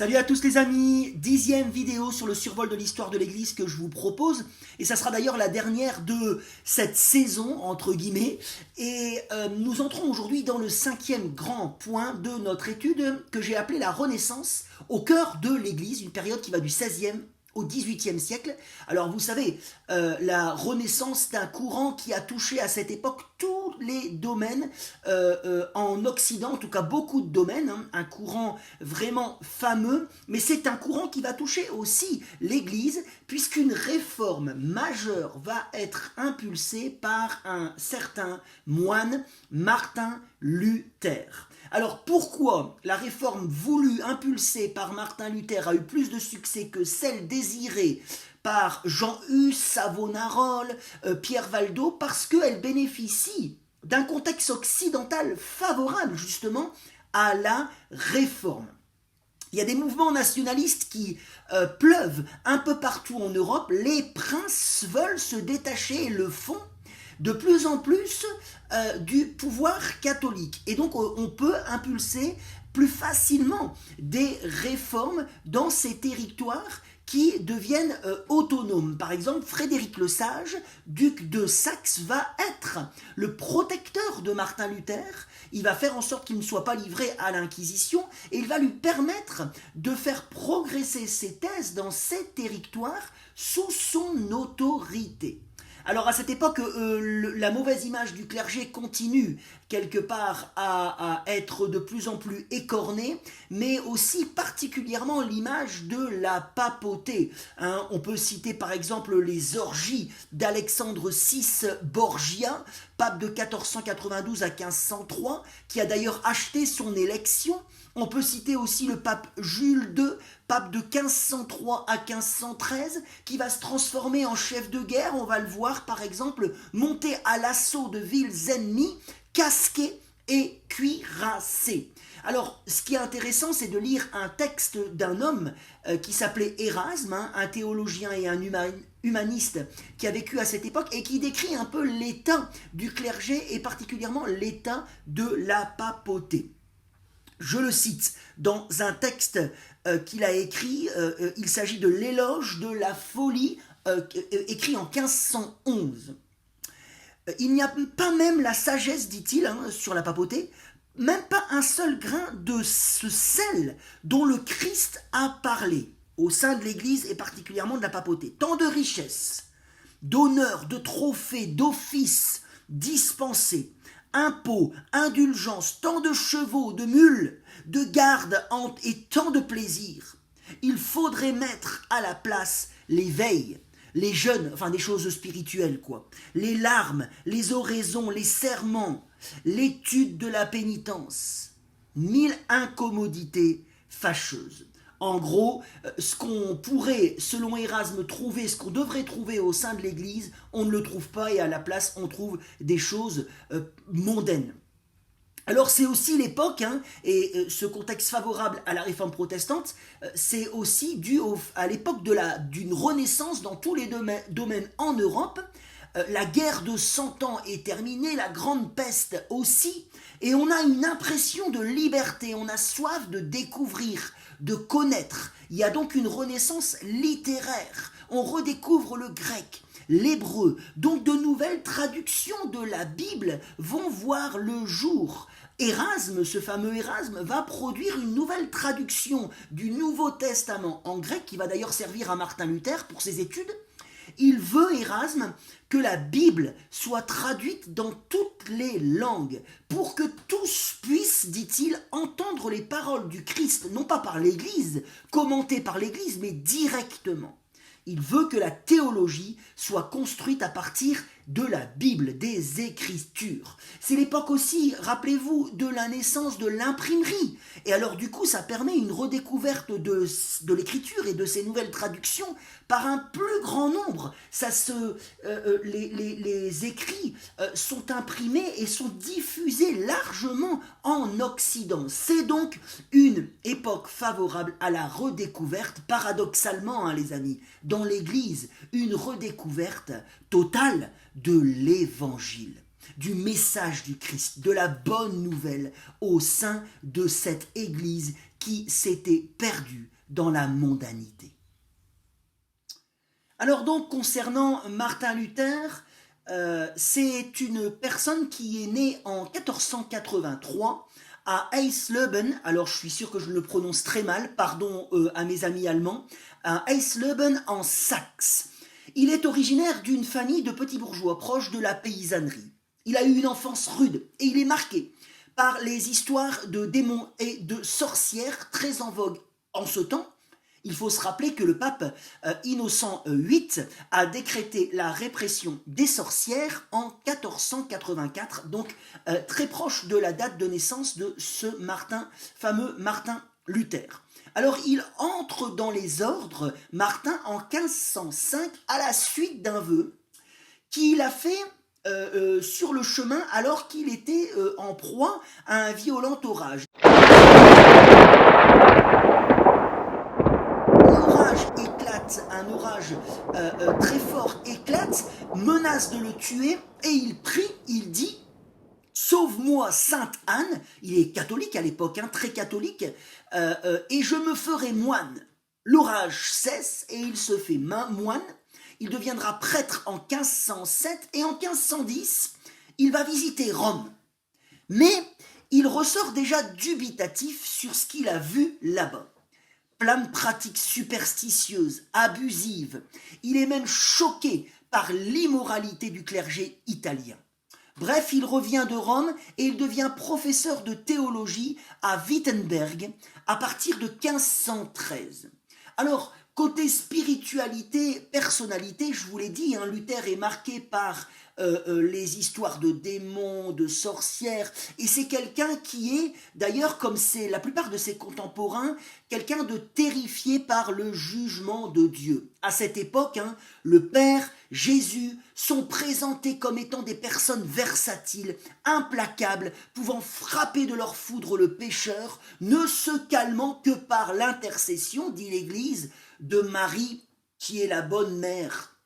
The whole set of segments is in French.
Salut à tous les amis, 10e vidéo sur le survol de l'histoire de l'église que je vous propose, et ça sera d'ailleurs la dernière de cette saison, entre guillemets, et nous entrons aujourd'hui dans le 5e grand point de notre étude que j'ai appelé la Renaissance au cœur de l'église, une période qui va du 16e au XVIIIe siècle. Alors vous savez, la Renaissance est un courant qui a touché à cette époque tous les domaines en Occident, en tout cas beaucoup de domaines, hein, un courant vraiment fameux, mais c'est un courant qui va toucher aussi l'Église, puisqu'une réforme majeure va être impulsée par un certain moine, Martin Luther. Alors pourquoi la réforme voulue, impulsée par Martin Luther a eu plus de succès que celle désirée par Jean Hus, Savonarole, Pierre Valdo? Parce qu'elle bénéficie d'un contexte occidental favorable justement à la réforme. Il y a des mouvements nationalistes qui pleuvent un peu partout en Europe. Les princes veulent se détacher et le font de plus en plus du pouvoir catholique. Et donc on peut impulser plus facilement des réformes dans ces territoires qui deviennent autonomes. Par exemple, Frédéric le Sage, duc de Saxe, va être le protecteur de Martin Luther. Il va faire en sorte qu'il ne soit pas livré à l'Inquisition et il va lui permettre de faire progresser ses thèses dans ces territoires sous son autorité. Alors à cette époque, la mauvaise image du clergé continue quelque part à être de plus en plus écornée, mais aussi particulièrement l'image de la papauté. Hein, on peut citer par exemple les orgies d'Alexandre VI Borgia, pape de 1492 à 1503, qui a d'ailleurs acheté son élection. On peut citer aussi le pape Jules II, pape de 1503 à 1513, qui va se transformer en chef de guerre. On va le voir par exemple monter à l'assaut de villes ennemies, casqué et cuirassé. Alors, ce qui est intéressant, c'est de lire un texte d'un homme qui s'appelait Érasme, hein, un théologien et un humaniste qui a vécu à cette époque et qui décrit un peu l'état du clergé et particulièrement l'état de la papauté. Je le cite dans un texte qu'il a écrit, il s'agit de l'éloge de la folie, écrit en 1511. Il n'y a pas même la sagesse, dit-il, hein, sur la papauté, même pas un seul grain de ce sel dont le Christ a parlé au sein de l'Église et particulièrement de la papauté. Tant de richesses, d'honneurs, de trophées, d'offices dispensés, impôts, indulgences, tant de chevaux, de mules, de gardes et tant de plaisirs. Il faudrait mettre à la place les veilles, les jeûnes, enfin des choses spirituelles quoi, les larmes, les oraisons, les serments, l'étude de la pénitence, 1000 incommodités fâcheuses. En gros, ce qu'on pourrait, selon Érasme, trouver, ce qu'on devrait trouver au sein de l'Église, on ne le trouve pas et à la place, on trouve des choses mondaines. Alors c'est aussi l'époque, hein, et ce contexte favorable à la réforme protestante, c'est aussi dû à l'époque d'une renaissance dans tous les domaines en Europe. La guerre de 100 ans est terminée, la grande peste aussi, et on a une impression de liberté, on a soif de découvrir, de connaître. Il y a donc une renaissance littéraire, on redécouvre le grec, l'hébreu, donc de nouvelles traductions de la Bible vont voir le jour. Érasme, ce fameux Érasme, va produire une nouvelle traduction du Nouveau Testament en grec, qui va d'ailleurs servir à Martin Luther pour ses études. Il veut, Érasme, que la Bible soit traduite dans toutes les langues, pour que tous puissent, dit-il, entendre les paroles du Christ, non pas par l'Église, commentées par l'Église, mais directement. Il veut que la théologie soit construite à partir de la Bible, des Écritures. C'est l'époque aussi, rappelez-vous, de la naissance de l'imprimerie. Et alors du coup, ça permet une redécouverte de l'Écriture et de ses nouvelles traductions par un plus grand nombre. Les écrits sont imprimés et sont diffusés largement en Occident. C'est donc une époque favorable à la redécouverte, paradoxalement, hein, les amis, dans l'Église, une redécouverte totale de l'Évangile. du message du Christ, de la bonne nouvelle au sein de cette Église qui s'était perdue dans la mondanité. Alors donc, concernant Martin Luther, c'est une personne qui est née en 1483 à Eisleben. Alors je suis sûr que je le prononce très mal, pardon à mes amis allemands, à Eisleben en Saxe. Il est originaire d'une famille de petits bourgeois proche de la paysannerie. Il a eu une enfance rude et il est marqué par les histoires de démons et de sorcières très en vogue en ce temps. Il faut se rappeler que le pape Innocent VIII a décrété la répression des sorcières en 1484, donc très proche de la date de naissance de ce fameux Martin Luther. Alors il entre dans les ordres, Martin, en 1505 à la suite d'un vœu qu'il a fait sur le chemin alors qu'il était en proie à un violent orage. Un orage très fort éclate, menace de le tuer, et il prie, il dit « Sauve-moi, Sainte Anne », il est catholique à l'époque, très catholique, et je me ferai moine. L'orage cesse et il se fait moine, il deviendra prêtre en 1507, et en 1510, il va visiter Rome. Mais il ressort déjà dubitatif sur ce qu'il a vu là-bas. Plein de pratiques superstitieuses, abusives. Il est même choqué par l'immoralité du clergé italien. Bref, il revient de Rome et il devient professeur de théologie à Wittenberg à partir de 1513. Alors, côté spiritualité, personnalité, je vous l'ai dit, Luther est marqué par les histoires de démons, de sorcières, et c'est quelqu'un qui est, d'ailleurs, comme c'est la plupart de ses contemporains, quelqu'un de terrifié par le jugement de Dieu. À cette époque, le Père, Jésus, sont présentés comme étant des personnes versatiles, implacables, pouvant frapper de leur foudre le pécheur, ne se calmant que par l'intercession, dit l'Église, de Marie, qui est la bonne mère,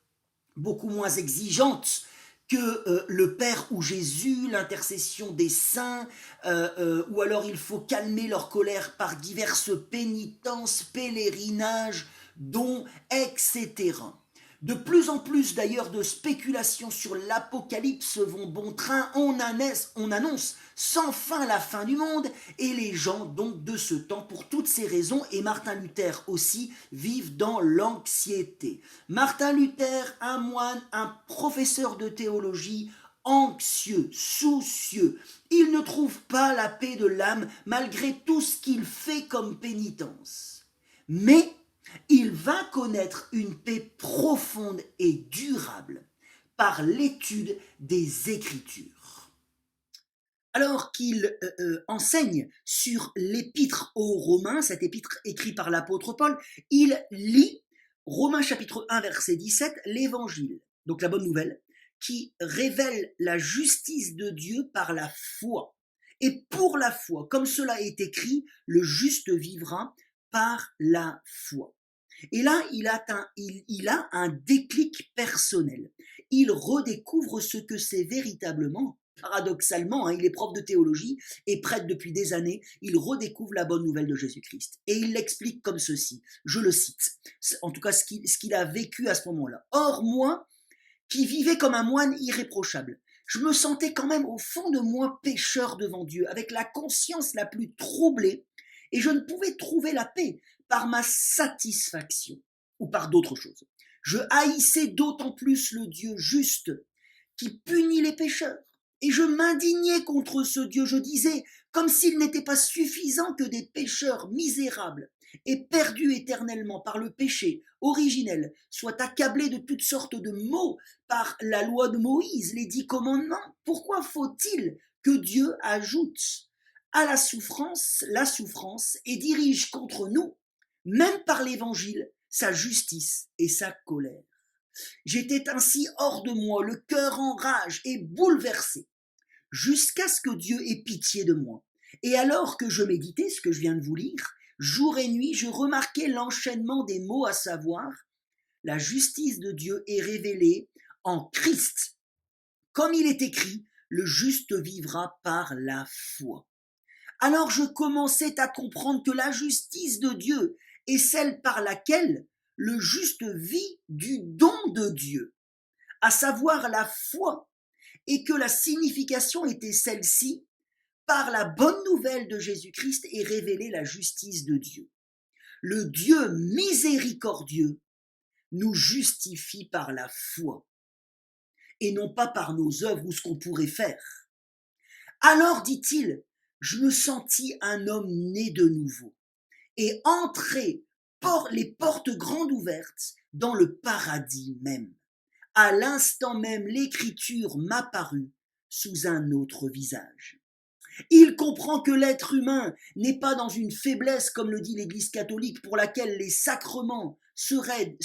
beaucoup moins exigeante que le Père ou Jésus, l'intercession des saints, ou alors il faut calmer leur colère par diverses pénitences, pèlerinages, dons, etc. De plus en plus d'ailleurs de spéculations sur l'apocalypse vont bon train, on annonce sans fin la fin du monde, et les gens donc de ce temps, pour toutes ces raisons, et Martin Luther aussi, vivent dans l'anxiété. Martin Luther, un moine, un professeur de théologie, anxieux, soucieux, il ne trouve pas la paix de l'âme malgré tout ce qu'il fait comme pénitence. Mais il va connaître une paix profonde et durable par l'étude des Écritures. Alors qu'il enseigne sur l'épître aux Romains, cet épître écrit par l'apôtre Paul, il lit Romains chapitre 1 verset 17, l'Évangile, donc la bonne nouvelle, qui révèle la justice de Dieu par la foi. Et pour la foi, comme cela est écrit, le juste vivra par la foi. Et là, il a un déclic personnel. Il redécouvre ce que c'est véritablement. Paradoxalement, il est prof de théologie et prêtre depuis des années, il redécouvre la bonne nouvelle de Jésus-Christ. Et il l'explique comme ceci, je le cite, en tout cas ce qu'il a vécu à ce moment-là. « Or, moi, qui vivais comme un moine irréprochable, je me sentais quand même au fond de moi pécheur devant Dieu, avec la conscience la plus troublée, et je ne pouvais trouver la paix par ma satisfaction ou par d'autres choses. Je haïssais d'autant plus le Dieu juste qui punit les pécheurs, et je m'indignais contre ce Dieu, je disais, comme s'il n'était pas suffisant que des pécheurs misérables et perdus éternellement par le péché originel soient accablés de toutes sortes de maux par la loi de Moïse, les 10 commandements. Pourquoi faut-il que Dieu ajoute à la souffrance et dirige contre nous, même par l'évangile, sa justice et sa colère? J'étais ainsi hors de moi, le cœur en rage et bouleversé, jusqu'à ce que Dieu ait pitié de moi. Et alors que je méditais ce que je viens de vous lire, jour et nuit, je remarquais l'enchaînement des mots, à savoir, la justice de Dieu est révélée en Christ. Comme il est écrit, le juste vivra par la foi. Alors je commençais à comprendre que la justice de Dieu est celle par laquelle le juste vit du don de Dieu, à savoir la foi, et que la signification était celle-ci: par la bonne nouvelle de Jésus-Christ est révélée la justice de Dieu. Le Dieu miséricordieux nous justifie par la foi, et non pas par nos œuvres ou ce qu'on pourrait faire. Alors, dit-il, je me sentis un homme né de nouveau, et entré les portes grandes ouvertes dans le paradis même. À l'instant même, l'écriture m'apparut sous un autre visage. Il comprend que l'être humain n'est pas dans une faiblesse, comme le dit l'Église catholique, pour laquelle les sacrements seraient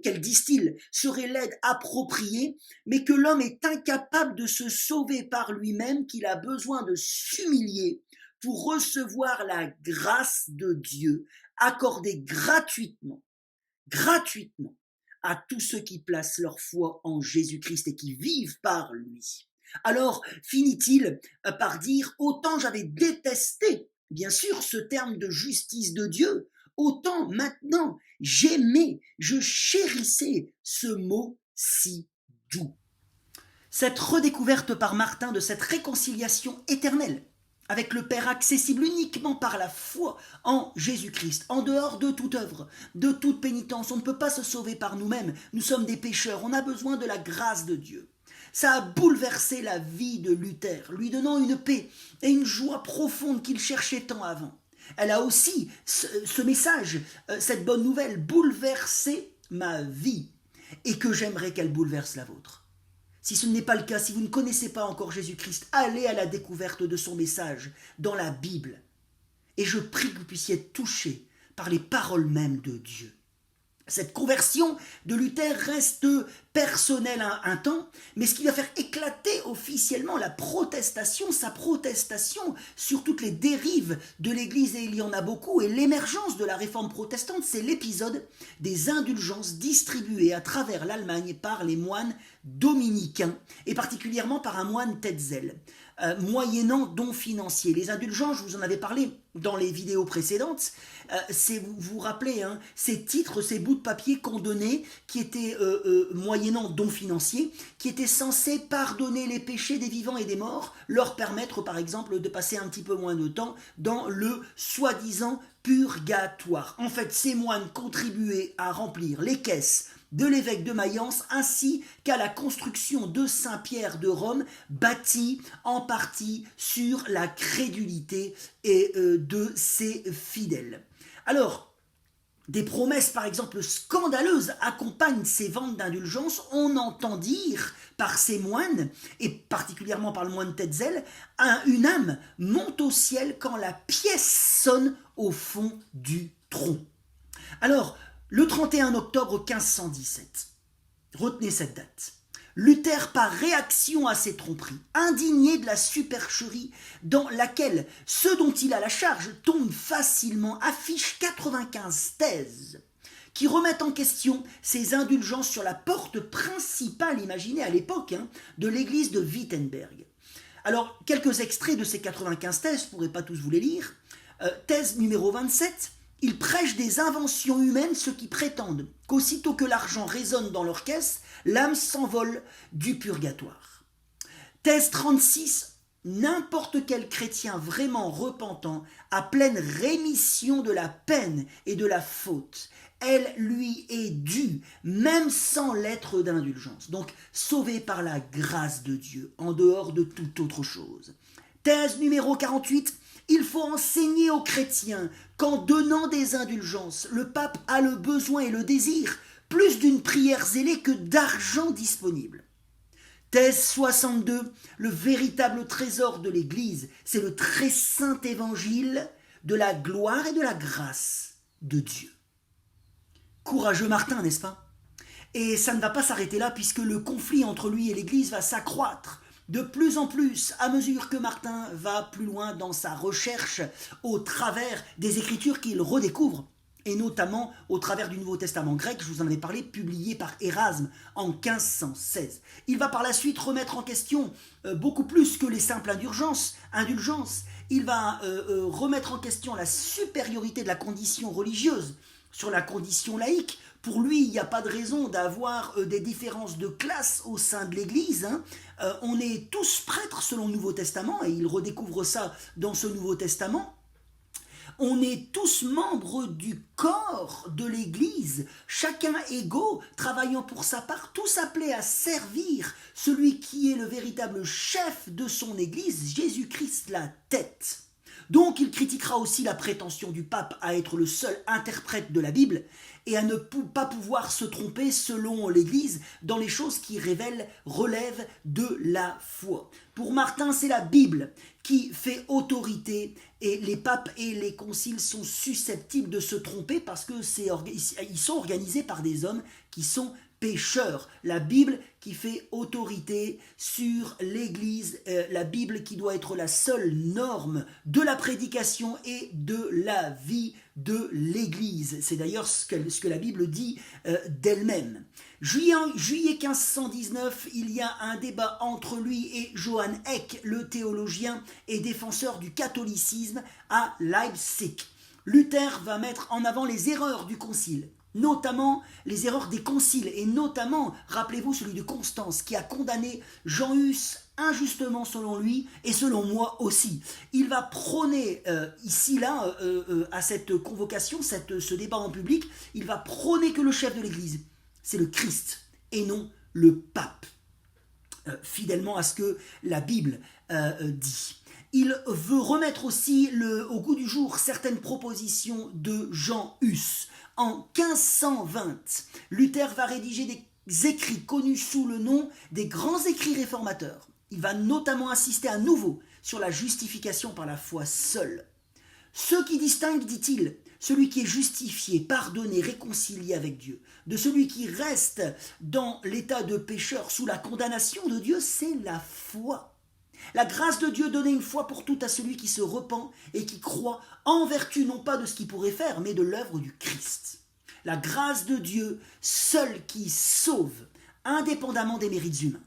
qu'elle distille, seraient l'aide appropriée, mais que l'homme est incapable de se sauver par lui-même, qu'il a besoin de s'humilier pour recevoir la grâce de Dieu accordée gratuitement à tous ceux qui placent leur foi en Jésus-Christ et qui vivent par lui. Alors finit-il par dire: autant j'avais détesté, bien sûr, ce terme de justice de Dieu, autant maintenant j'aimais, je chérissais ce mot si doux. Cette redécouverte par Martin de cette réconciliation éternelle avec le Père, accessible uniquement par la foi en Jésus-Christ, en dehors de toute œuvre, de toute pénitence. On ne peut pas se sauver par nous-mêmes, nous sommes des pécheurs, on a besoin de la grâce de Dieu. Ça a bouleversé la vie de Luther, lui donnant une paix et une joie profonde qu'il cherchait tant avant. Elle a aussi, ce message, cette bonne nouvelle, bouleversé ma vie, et que j'aimerais qu'elle bouleverse la vôtre. Si ce n'est pas le cas, si vous ne connaissez pas encore Jésus-Christ, allez à la découverte de son message dans la Bible. Et je prie que vous puissiez être touchés par les paroles mêmes de Dieu. Cette conversion de Luther reste personnelle un temps, mais ce qui va faire éclater officiellement sa protestation sur toutes les dérives de l'Église, et il y en a beaucoup, et l'émergence de la réforme protestante, c'est l'épisode des indulgences distribuées à travers l'Allemagne par les moines dominicains, et particulièrement par un moine Tetzel, moyennant dons financiers. Les indulgences, je vous en avais parlé dans les vidéos précédentes, vous vous rappelez, ces titres, ces bouts de papier qu'on donnait, qui étaient moyennant dons financiers, qui étaient censés pardonner les péchés des vivants et des morts, leur permettre par exemple de passer un petit peu moins de temps dans le soi-disant purgatoire. En fait, ces moines contribuaient à remplir les caisses de l'évêque de Mayence, ainsi qu'à la construction de Saint-Pierre de Rome, bâtie en partie sur la crédulité de ses fidèles. Alors, des promesses, par exemple, scandaleuses accompagnent ces ventes d'indulgence. On entend dire par ces moines, et particulièrement par le moine Tetzel, une âme monte au ciel quand la pièce sonne au fond du tronc. Alors, le 31 octobre 1517, retenez cette date, Luther, par réaction à ces tromperies, indigné de la supercherie dans laquelle ceux dont il a la charge tombent facilement, affiche 95 thèses qui remettent en question ces indulgences sur la porte principale, imaginée à l'époque, de l'église de Wittenberg. Alors, quelques extraits de ces 95 thèses, je ne pourrais pas tous vous les lire. Thèse numéro 27, ils prêchent des inventions humaines, ceux qui prétendent qu'aussitôt que l'argent résonne dans leur caisse, l'âme s'envole du purgatoire. Thèse 36, n'importe quel chrétien vraiment repentant a pleine rémission de la peine et de la faute. Elle lui est due, même sans lettre d'indulgence. Donc, sauvé par la grâce de Dieu, en dehors de toute autre chose. Thèse numéro 48, il faut enseigner aux chrétiens qu'en donnant des indulgences, le pape a le besoin et le désir plus d'une prière zélée que d'argent disponible. Thèse 62, le véritable trésor de l'Église, c'est le très saint évangile de la gloire et de la grâce de Dieu. Courageux Martin, n'est-ce pas? Et ça ne va pas s'arrêter là, puisque le conflit entre lui et l'Église va s'accroître de plus en plus à mesure que Martin va plus loin dans sa recherche au travers des Écritures qu'il redécouvre et notamment au travers du Nouveau Testament grec, je vous en avais parlé, publié par Érasme en 1516. Il va par la suite remettre en question beaucoup plus que les simples indulgences. Il va remettre en question la supériorité de la condition religieuse sur la condition laïque. Pour lui, il n'y a pas de raison d'avoir des différences de classe au sein de l'Église. On est tous prêtres selon le Nouveau Testament, et il redécouvre ça dans ce Nouveau Testament. On est tous membres du corps de l'Église, chacun égaux, travaillant pour sa part, tous appelés à servir celui qui est le véritable chef de son Église, Jésus-Christ la tête. Donc il critiquera aussi la prétention du pape à être le seul interprète de la Bible et à ne pas pouvoir se tromper selon l'Église dans les choses qui relèvent de la foi. Pour Martin, c'est la Bible qui fait autorité et les papes et les conciles sont susceptibles de se tromper parce que ils sont organisés par des hommes qui sont pécheurs. La Bible qui fait autorité sur l'Église, la Bible qui doit être la seule norme de la prédication et de la vie de l'Église. C'est d'ailleurs ce que la Bible dit d'elle-même. Juillet 1519, il y a un débat entre lui et Johann Eck, le théologien et défenseur du catholicisme à Leipzig. Luther va mettre en avant les erreurs du concile, notamment les erreurs des conciles, et notamment, rappelez-vous, celui de Constance, qui a condamné Jean Hus injustement selon lui, et selon moi aussi. Il va prôner, à cette convocation, ce débat en public, il va prôner que le chef de l'Église, c'est le Christ, et non le pape, fidèlement à ce que la Bible dit. Il veut remettre aussi au goût du jour certaines propositions de Jean Hus. En 1520, Luther va rédiger des écrits connus sous le nom des grands écrits réformateurs. Il va notamment insister à nouveau sur la justification par la foi seule. Ce qui distingue, dit-il, celui qui est justifié, pardonné, réconcilié avec Dieu, de celui qui reste dans l'état de pécheur sous la condamnation de Dieu, c'est la foi. La grâce de Dieu donnée une fois pour toutes à celui qui se repent et qui croit en vertu non pas de ce qu'il pourrait faire, mais de l'œuvre du Christ. La grâce de Dieu seule qui sauve, indépendamment des mérites humains.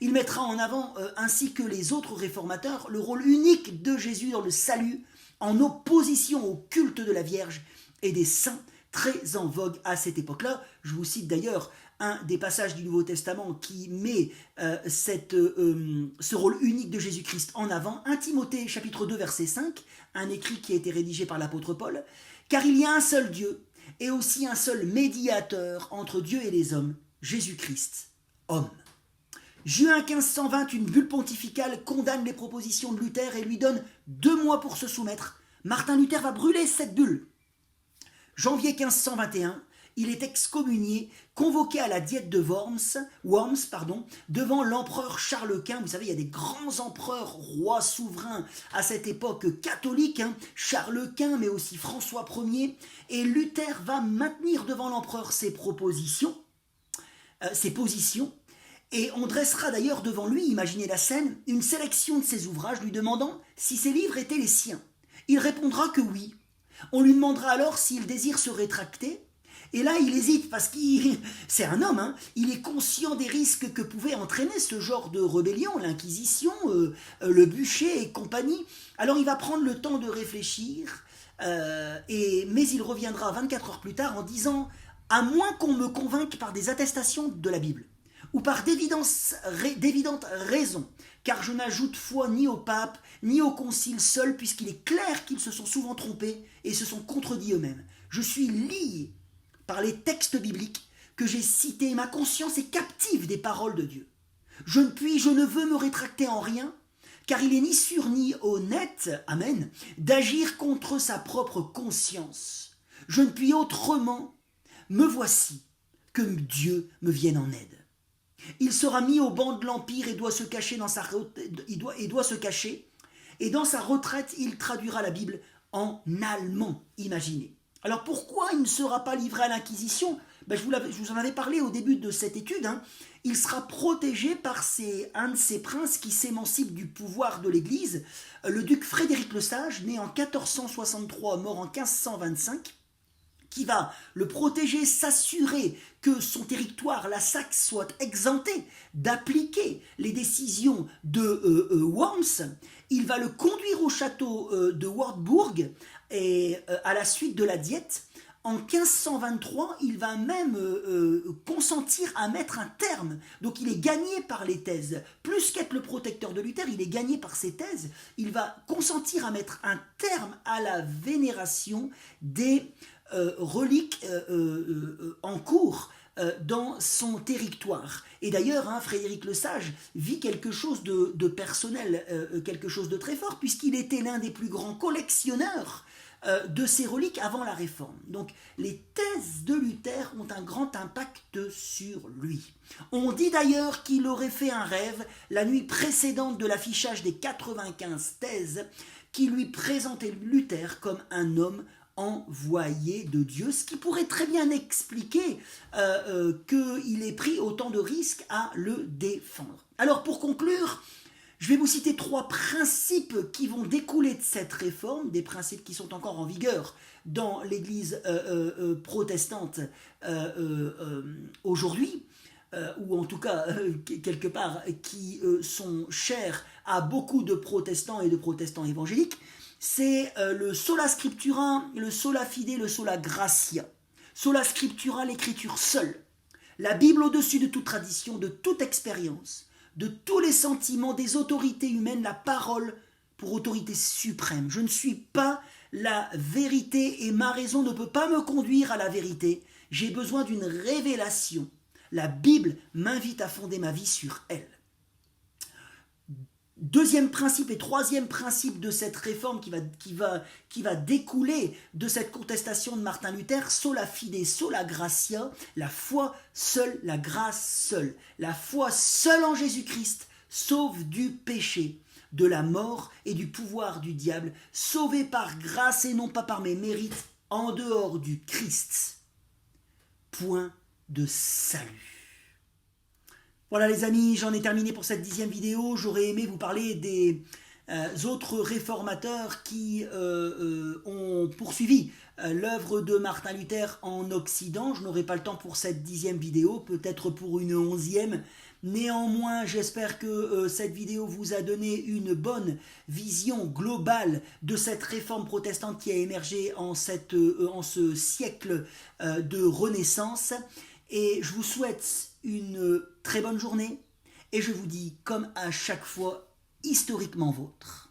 Il mettra en avant, ainsi que les autres réformateurs, le rôle unique de Jésus dans le salut, en opposition au culte de la Vierge et des saints, très en vogue à cette époque-là. Je vous cite d'ailleurs un des passages du Nouveau Testament qui met ce rôle unique de Jésus-Christ en avant, 1 Timothée chapitre 2 verset 5, un écrit qui a été rédigé par l'apôtre Paul, « Car il y a un seul Dieu et aussi un seul médiateur entre Dieu et les hommes, Jésus-Christ, homme. » Juin 1520, une bulle pontificale condamne les propositions de Luther et lui donne 2 mois pour se soumettre. Martin Luther va brûler cette bulle. Janvier 1521, il est excommunié, convoqué à la diète de Worms, devant l'empereur Charles Quint. Vous savez, il y a des grands empereurs, rois souverains à cette époque catholique, Charles Quint, mais aussi François Ier. Et Luther va maintenir devant l'empereur ses positions, et on dressera d'ailleurs devant lui, imaginez la scène, une sélection de ses ouvrages lui demandant si ces livres étaient les siens. Il répondra que oui. On lui demandera alors s'il désire se rétracter. Et là, il hésite parce c'est un homme, il est conscient des risques que pouvait entraîner ce genre de rébellion, l'Inquisition, le bûcher et compagnie. Alors il va prendre le temps de réfléchir, mais il reviendra 24 heures plus tard en disant « À moins qu'on me convainque par des attestations de la Bible, ou par d'évidentes raisons, car je n'ajoute foi ni au pape, ni au concile seul, puisqu'il est clair qu'ils se sont souvent trompés et se sont contredits eux-mêmes. Je suis lié par les textes bibliques que j'ai cités, ma conscience est captive des paroles de Dieu. Je ne veux me rétracter en rien, car il est ni sûr ni honnête, amen, d'agir contre sa propre conscience. Je ne puis autrement, me voici, que Dieu me vienne en aide. Il sera mis au banc de l'Empire et doit se cacher et dans sa retraite, il traduira la Bible en allemand, imaginez. Alors pourquoi il ne sera pas livré à l'Inquisition ? Je vous en avais parlé au début de cette étude. Il sera protégé par un de ces princes qui s'émancipe du pouvoir de l'Église, le duc Frédéric le Sage, né en 1463, mort en 1525, qui va le protéger, s'assurer que son territoire, la Saxe, soit exempté d'appliquer les décisions de Worms. Il va le conduire au château de Wartburg et à la suite de la diète. En 1523, il va même consentir à mettre un terme. Donc il est gagné par les thèses. Plus qu'être le protecteur de Luther, il est gagné par ses thèses. Il va consentir à mettre un terme à la vénération des reliques en cours dans son territoire. Et d'ailleurs, Frédéric le Sage vit quelque chose de personnel, quelque chose de très fort, puisqu'il était l'un des plus grands collectionneurs de ces reliques avant la Réforme. Donc les thèses de Luther ont un grand impact sur lui. On dit d'ailleurs qu'il aurait fait un rêve la nuit précédente de l'affichage des 95 thèses qui lui présentaient Luther comme un homme envoyé de Dieu, ce qui pourrait très bien expliquer qu'il ait pris autant de risques à le défendre. Alors pour conclure, je vais vous citer 3 principes qui vont découler de cette réforme, des principes qui sont encore en vigueur dans l'Église protestante aujourd'hui, ou en tout cas quelque part qui sont chers à beaucoup de protestants et de protestants évangéliques. C'est le sola scriptura, le sola fide, le sola gratia. Sola scriptura, l'écriture seule. La Bible au-dessus de toute tradition, de toute expérience, de tous les sentiments des autorités humaines, la parole pour autorité suprême. Je ne suis pas la vérité et ma raison ne peut pas me conduire à la vérité. J'ai besoin d'une révélation. La Bible m'invite à fonder ma vie sur elle. Deuxième principe et troisième principe de cette réforme qui va découler de cette contestation de Martin Luther, sola fide, sola gratia, la foi seule, la grâce seule. La foi seule en Jésus-Christ sauve du péché, de la mort et du pouvoir du diable, sauvé par grâce et non pas par mes mérites, en dehors du Christ. Point de salut. Voilà les amis, j'en ai terminé pour cette 10e vidéo. J'aurais aimé vous parler des autres réformateurs qui ont poursuivi l'œuvre de Martin Luther en Occident. Je n'aurai pas le temps pour cette 10e vidéo, peut-être pour une 11e. Néanmoins, j'espère que cette vidéo vous a donné une bonne vision globale de cette réforme protestante qui a émergé en ce siècle de Renaissance. Et je vous souhaite une très bonne journée et je vous dis comme à chaque fois, historiquement vôtre.